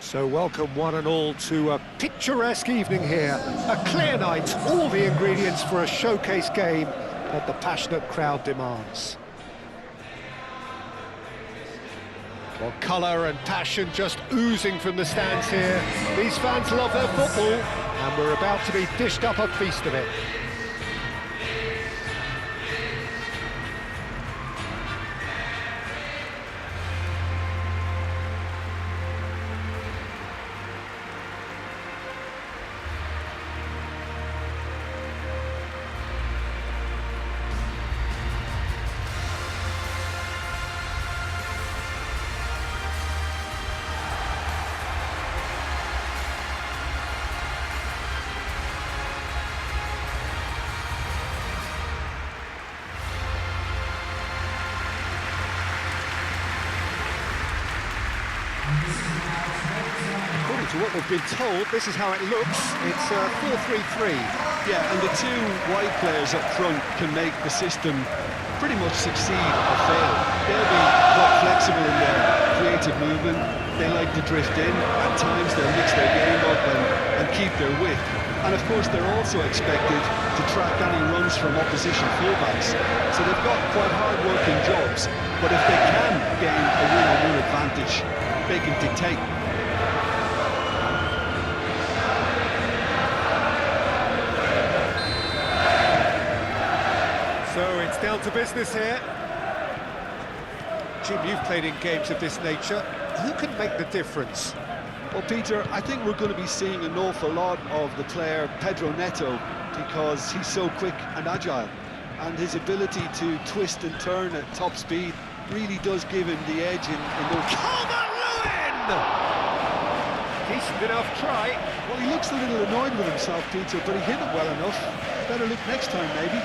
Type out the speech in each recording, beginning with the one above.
So welcome one and all to a picturesque evening here. A clear night, all the ingredients for a showcase game that the passionate crowd demands. Well, colour and passion just oozing from the stands here. These fans love their football, and we're about to be dished up a feast of it. According to what we've been told, this is how it looks. It's 4-3-3. Yeah, and the two wide players up front can make the system pretty much succeed or fail. They'll be quite flexible in their creative movement. They like to drift in. At times they'll mix their game up and keep their width. And of course they're also expected to track any runs from opposition fullbacks. So they've got quite hard-working jobs. But if they can gain a win-on-one advantage, they can dictate. So it's down to business here. Jim, you've played in games of this nature. Who can make the difference? Well, Peter, I think we're going to be seeing an awful lot of the player Pedro Neto because he's so quick and agile. And his ability to twist and turn at top speed really does give him the edge in those... Lein! Decent enough try. Well, he looks a little annoyed with himself, Peter, but he hit it well enough. Better look next time, maybe.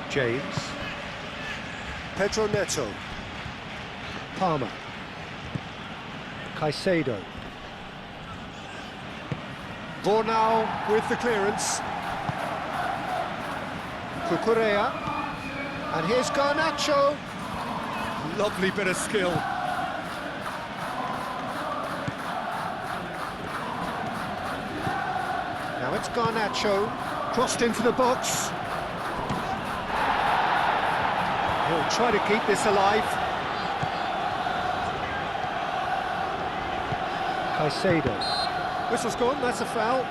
James. Pedro Neto. Palmer. Caicedo. Bornau with the clearance. Cucurella. And here's Garnacho. Lovely bit of skill. Now it's Garnacho. Crossed into the box. He'll try to keep this alive. Caicedo. Whistle's gone, that's a foul.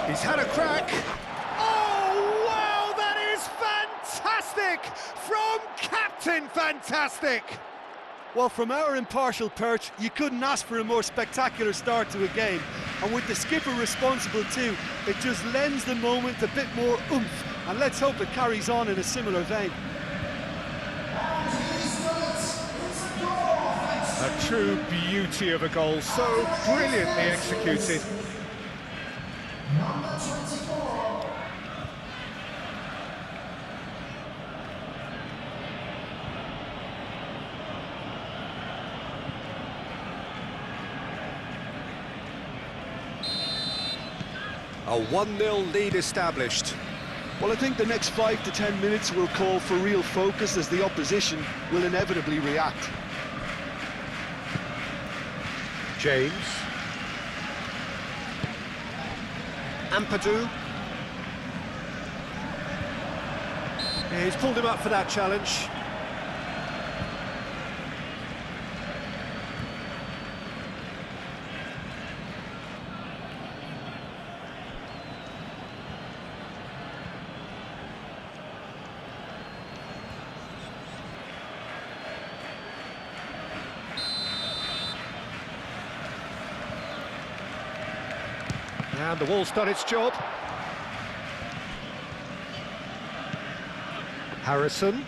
He's had a crack. Oh, wow, that is fantastic! From Captain Fantastic! Well, from our impartial perch, you couldn't ask for a more spectacular start to a game. And with the skipper responsible too, it just lends the moment a bit more oomph. And let's hope it carries on in a similar vein. A true beauty of a goal, so brilliantly executed. Number 24. A 1-0 lead established. Well, I think the next 5 to 10 minutes will call for real focus as the opposition will inevitably react. James. Ampadu. Yeah, he's pulled him up for that challenge. And the wall's done its job. Harrison.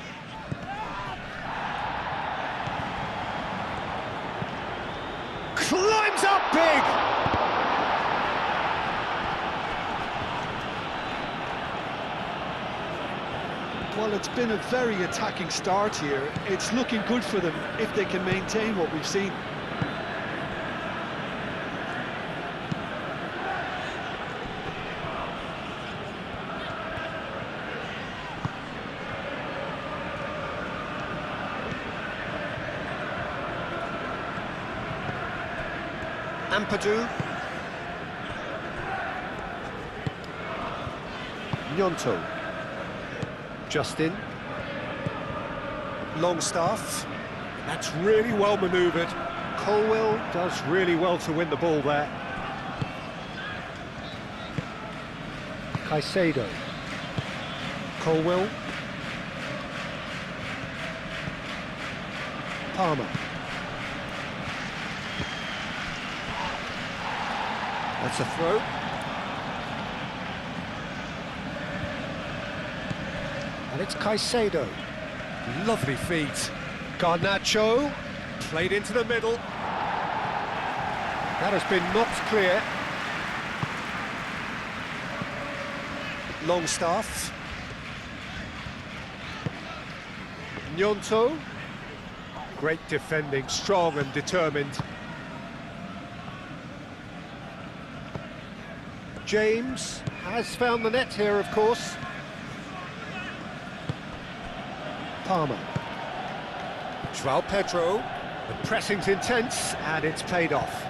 Climbs up big! Well, it's been a very attacking start here. It's looking good for them if they can maintain what we've seen. Ampadu. Tonton. Justin. Longstaff. That's really well manoeuvred. Colwell does really well to win the ball there. Caicedo. Colwell. Palmer. That's a throw. And it's Caicedo. Lovely feet. Garnacho. Played into the middle. That has been knocked clear. Longstaff. Tonton. Great defending, strong and determined. James has found the net here, of course. Palmer. João Pedro. The pressing's intense, and it's paid off.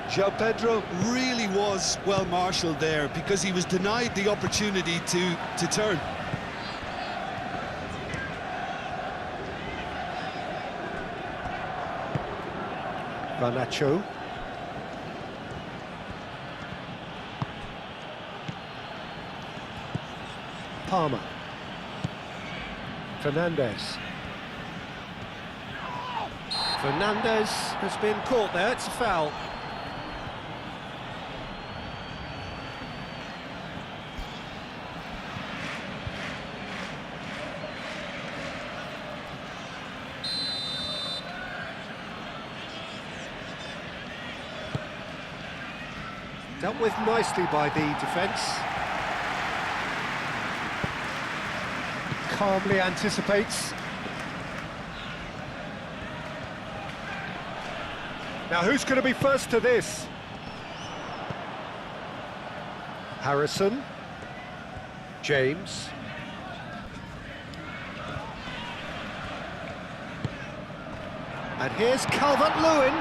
João Pedro really was well marshalled there because he was denied the opportunity to turn. Garnacho. Palmer. Fernandez. Fernandez has been caught there, it's a foul. Dealt with nicely by the defence. Calmly anticipates. Now who's going to be first to this? Harrison. James. And here's Calvert-Lewin.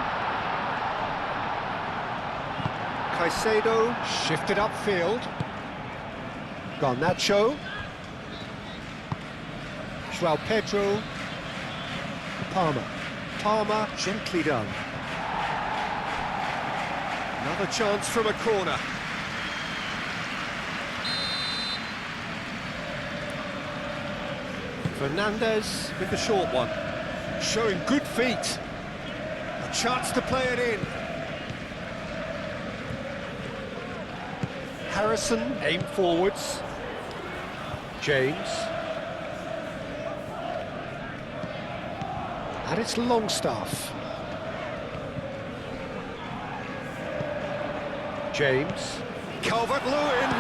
Caicedo shifted upfield. Garnacho. João Pedro. Palmer. Palmer, gently done. Another chance from a corner. Fernandez with the short one. Showing good feet. A chance to play it in. Harrison, aim forwards. James. And it's Longstaff. James. Calvert-Lewin.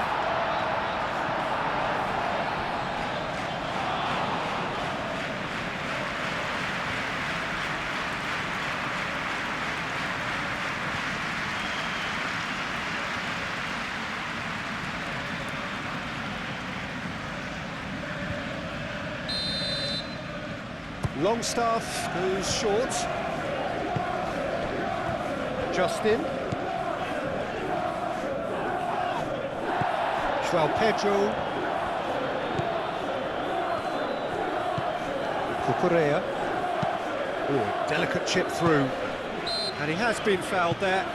Longstaff goes short. Justin. João Pedro. Cucurella. Oh, delicate chip through. And he has been fouled there.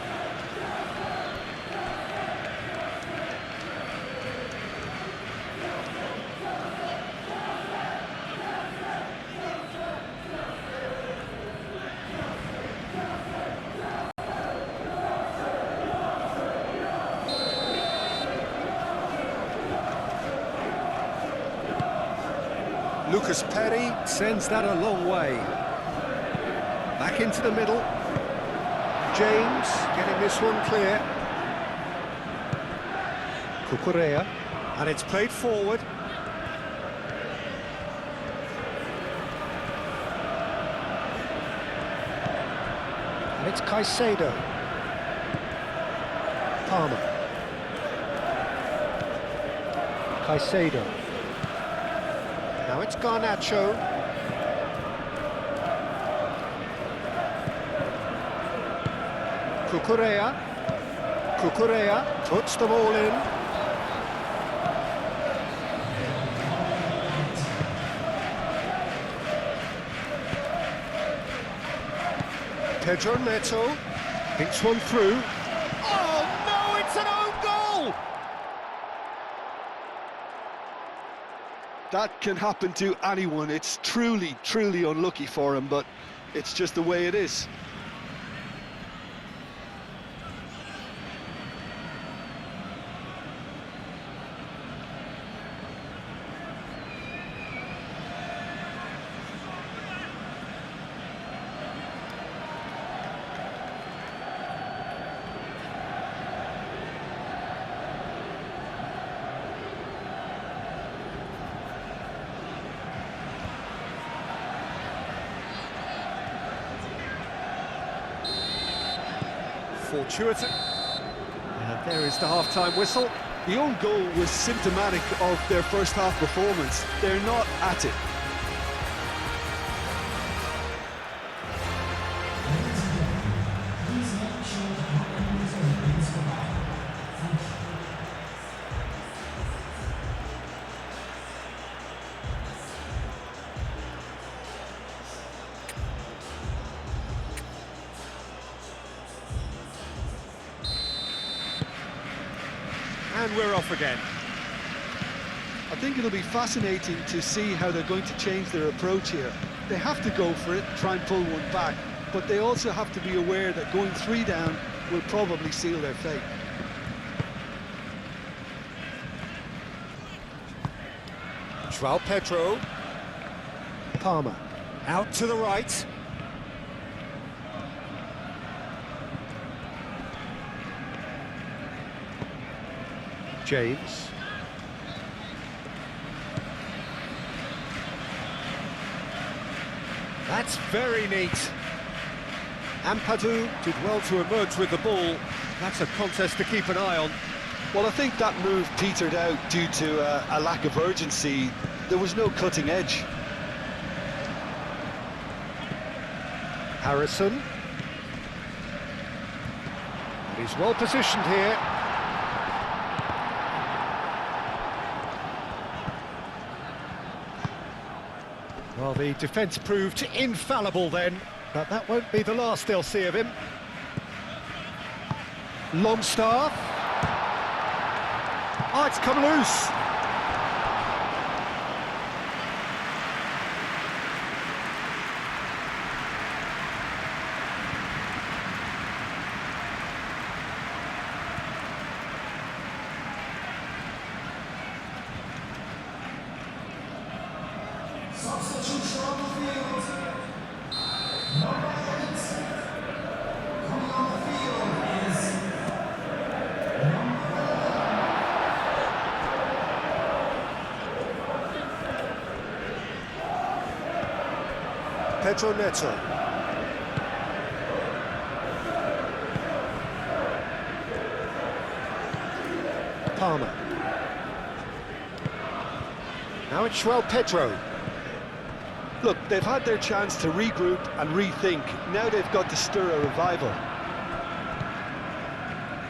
Lucas Perry sends that a long way. Back into the middle. James getting this one clear. Cucurella, and it's played forward. And it's Caicedo. Palmer. Caicedo. Now it's Garnacho. Cucurella puts the ball in. Pedro Neto thinks one through. Oh no, it's an own goal! That can happen to anyone. It's truly, truly unlucky for him, but it's just the way it is. Fortuitous. And there is the half-time whistle. The own goal was symptomatic of their first half performance. They're not at it. And we're off again. I think it'll be fascinating to see how they're going to change their approach here. They have to go for it, try and pull one back, but they also have to be aware that going 3 down will probably seal their fate. João Pedro. Palmer. Out to the right. James. That's very neat. Ampadu did well to emerge with the ball. That's a contest to keep an eye on. Well, I think that move petered out due to a lack of urgency. There was no cutting edge. Harrison. And he's well positioned here. Well, the defence proved infallible then, but that won't be the last they'll see of him. Longstaff. Oh, it's come loose. Substitution on the field. Number 8. Coming on the field is number 11. Pedro Neto. Palmer. Now it's João Pedro. Look, they've had their chance to regroup and rethink. Now they've got to stir a revival.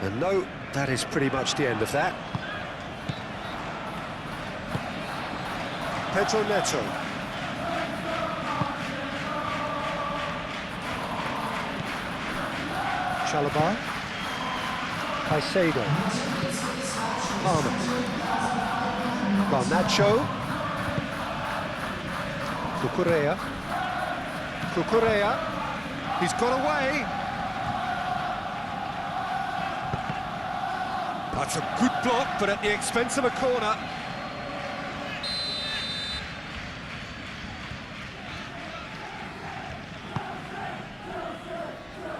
And no, that is pretty much the end of that. Pedro Neto. Chalobah. Caicedo. Palmer. Garnacho. Cucurella. He's got away. That's a good block, but at the expense of a corner.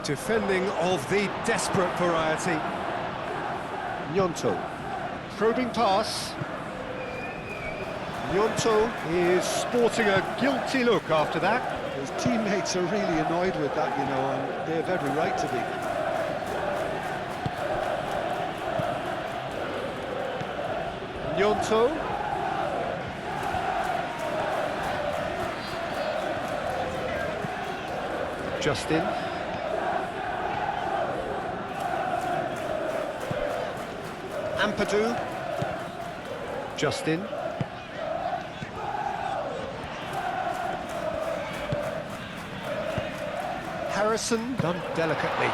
Defending of the desperate variety. Tonton. Probing pass. Tonton is sporting a guilty look after that. His teammates are really annoyed with that, you know, and they have every right to be. Tonton. Justin. Ampadu. Justin. Harrison done delicately.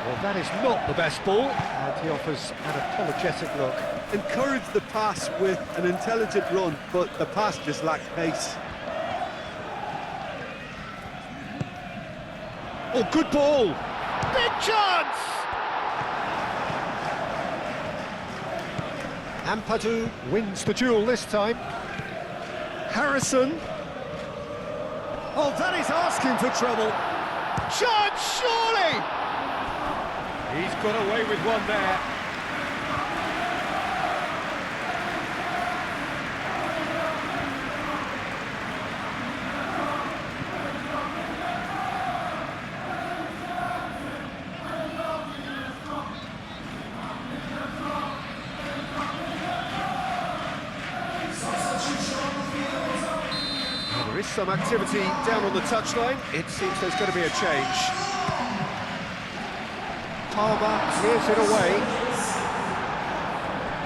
Well, that is not the best ball, and he offers an apologetic look. Encouraged the pass with an intelligent run, but the pass just lacked pace. Oh, good ball! Big chance! Ampadu wins the duel this time. Harrison. Oh, that is asking for trouble. Chance, surely! He's got away with one there. There is some activity down on the touchline. It seems there's going to be a change. Palmer clears it away.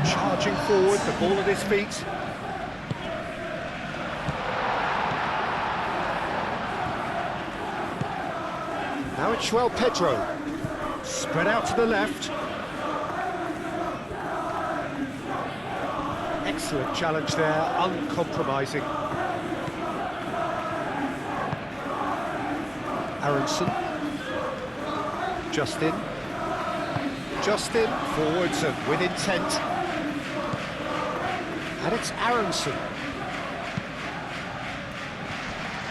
Charging forward, the ball at his feet. Now it's João Pedro. Spread out to the left. Excellent challenge there, uncompromising. R.A.N. Justin. Justin forwards and with intent. And it's R.A.N.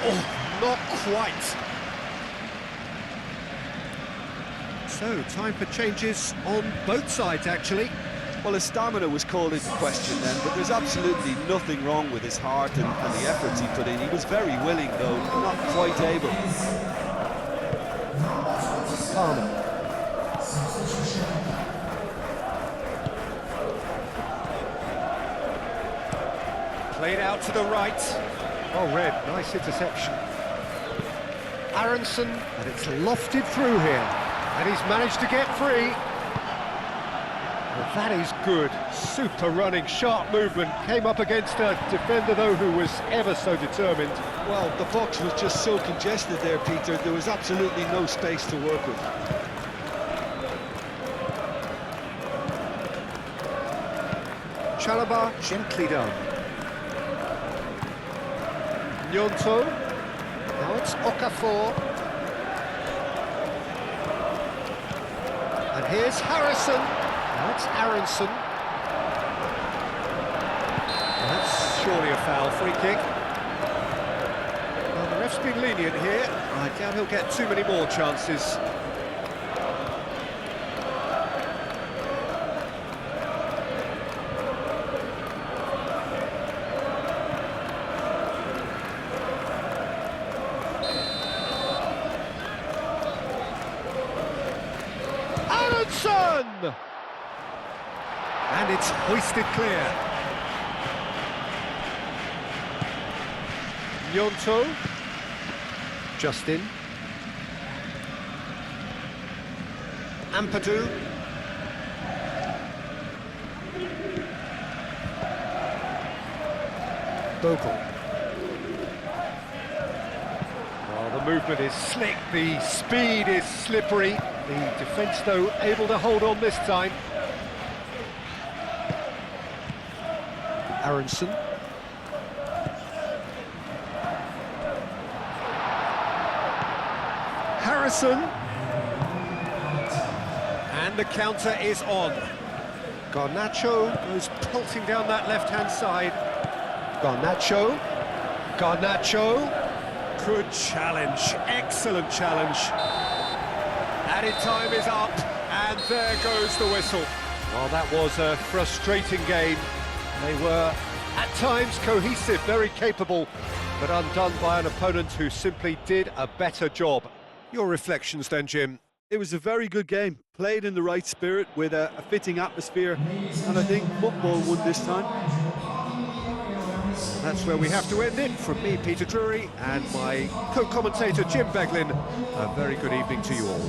Oh, not quite. So, time for changes on both sides, actually. Well, his stamina was called into question then, but there's absolutely nothing wrong with his heart and the efforts he put in. He was very willing, though, not quite able. Palmer. Played out to the right. Oh, Red, nice interception. R.A.N. and it's lofted through here. And he's managed to get free. Well, that is good. Super running, sharp movement. Came up against a defender, though, who was ever so determined. Well, the box was just so congested there, Peter. There was absolutely no space to work with. Chalobah gently done. Tonton. Now it's Okafor. And here's Harrison. Now it's R.A.N. And that's surely a foul, free kick. Well, the ref's been lenient here. I doubt he'll get too many more chances. R.A.N. And it's hoisted clear. Tonton. Justin. Ampadu. Bogle. Oh, the movement is slick, the speed is slippery. The defence, though, able to hold on this time. R.A.N. Harrison. And the counter is on. Garnacho goes pelting down that left-hand side. Garnacho. Good challenge, excellent challenge. Added time is up, and there goes the whistle. Well, that was a frustrating game. They were, at times, cohesive, very capable, but undone by an opponent who simply did a better job. Your reflections then, Jim? It was a very good game, played in the right spirit with a fitting atmosphere, and I think football won this time. That's where we have to end it. From me, Peter Drury, and my co-commentator, Jim Beglin, a very good evening to you all.